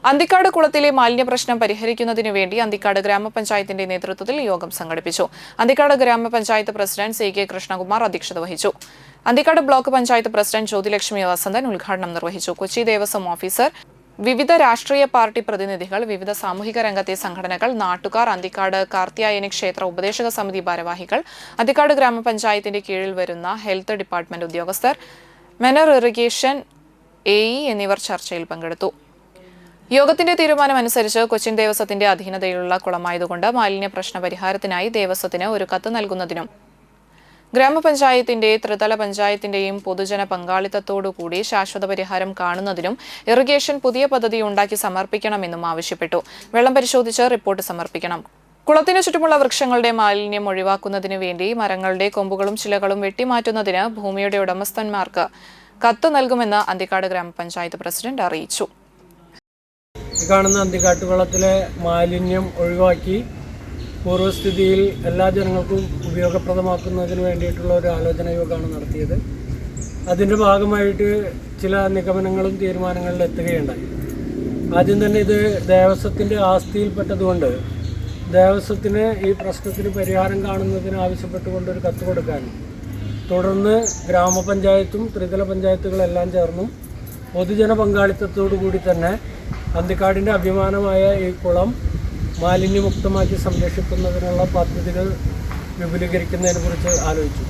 അന്തിക്കാട് കുളത്തിലെ മാലിന്യ പ്രശ്നം പരിഹരിക്കുന്നതിനു വേണ്ടി അന്തിക്കാട് ഗ്രാമപഞ്ചായത്തിന്റെ നേതൃത്വത്തിൽ യോഗം സംഘടിപ്പിച്ചു. അന്തിക്കാട് ഗ്രാമപഞ്ചായത്ത് പ്രസിഡന്റ് CK കൃഷ്ണകുമാർ അധ്യക്ഷത വഹിച്ചു. അന്തിക്കാട് ബ്ലോക്ക് പഞ്ചായത്ത് പ്രസിഡന്റ് ജ്യോതിലക്ഷ്മി വസന്തൻ ഉദ്ഘാടനം നിർവഹിച്ചു. കൊച്ചി ദേവസ്വം ഓഫീസർ, വിവിധ രാഷ്ട്രീയ പാർട്ടി പ്രതിനിധികൾ, വിവിധ സാമൂഹിക രംഗത്തെ സംഘടനകൾ, നാട്ടുകാർ, അന്തിക്കാട് കാർത്യായനി ക്ഷേത്ര ഉപദേശക സമിതി ഭാരവാഹികൾ, അന്തിക്കാട് ഗ്രാമപഞ്ചായത്തിന്റെ കീഴിൽ വരുന്ന ഹെൽത്ത് ഡിപ്പാർട്ട്മെന്റ് ഉദ്യോഗസ്ഥർ, മെനർ ഇറിഗേഷൻ AE എന്നിവർ ചർച്ചയിൽ പങ്കെടുത്തു. യോഗത്തിന്റെ തീരുമാനമനുസരിച്ച് കൊച്ചിൻ ദേവസ്വത്തിന്റെ അധീനതയിലുള്ള കുളമായതുകൊണ്ട് മാലിന്യ പ്രശ്ന പരിഹാരത്തിനായി ദേവസ്വത്തിന് ഒരു കത്ത് നൽകുന്നതിനും ഗ്രാമപഞ്ചായത്തിന്റെ ത്രിതല പഞ്ചായത്തിന്റെയും പൊതുജന പങ്കാളിത്തത്തോടുകൂടി ശാശ്വത പരിഹാരം കാണുന്നതിനും ഇറിഗേഷൻ പുതിയ പദ്ധതി ഉണ്ടാക്കി സമർപ്പിക്കണമെന്നും ആവശ്യപ്പെട്ടു. വെള്ളം പരിശോധിച്ച് റിപ്പോർട്ട് സമർപ്പിക്കണം. കുളത്തിനു ചുറ്റുമുള്ള വൃക്ഷങ്ങളുടെ മാലിന്യം ഒഴിവാക്കുന്നതിനു വേണ്ടി മരങ്ങളുടെ കൊമ്പുകളും ചിലകളും വെട്ടിമാറ്റുന്നതിന് ഭൂമിയുടെ ഉടമസ്ഥന്മാർക്ക് കത്ത് നൽകുമെന്ന് അന്തിക്കാട് ഗ്രാമപഞ്ചായത്ത് പ്രസിഡന്റ് അറിയിച്ചു. കാണുന്ന അന്തിക്കാട്ടുകുളത്തിലെ മാലിന്യം ഒഴിവാക്കി പൂർവ്വസ്ഥിതിയിൽ എല്ലാ ജനങ്ങൾക്കും ഉപയോഗപ്രദമാക്കുന്നതിന് വേണ്ടിയിട്ടുള്ള ഒരു ആലോചന യോഗമാണ് നടത്തിയത്. അതിൻ്റെ ഭാഗമായിട്ട് ചില നിഗമനങ്ങളും തീരുമാനങ്ങളിൽ എത്തുകയുണ്ടായി. ആദ്യം തന്നെ ഇത് ദേവസ്വത്തിൻ്റെ ആസ്തിയിൽപ്പെട്ടതുകൊണ്ട് ദേവസ്വത്തിന് ഈ പ്രശ്നത്തിന് പരിഹാരം കാണുന്നതിന് ആവശ്യപ്പെട്ടുകൊണ്ടൊരു കത്ത് കൊടുക്കാനും തുടർന്ന് ഗ്രാമപഞ്ചായത്തും ത്രിതല പഞ്ചായത്തുകളെല്ലാം ചേർന്നും പൊതുജന പങ്കാളിത്തത്തോടു കൂടി തന്നെ അന്തിക്കാടിൻ്റെ അഭിമാനമായ ഈ കുളം മാലിന്യമുക്തമാക്കി സംരക്ഷിക്കുന്നതിനുള്ള പദ്ധതികൾ വിപുലീകരിക്കുന്നതിനെക്കുറിച്ച് ആലോചിച്ചു.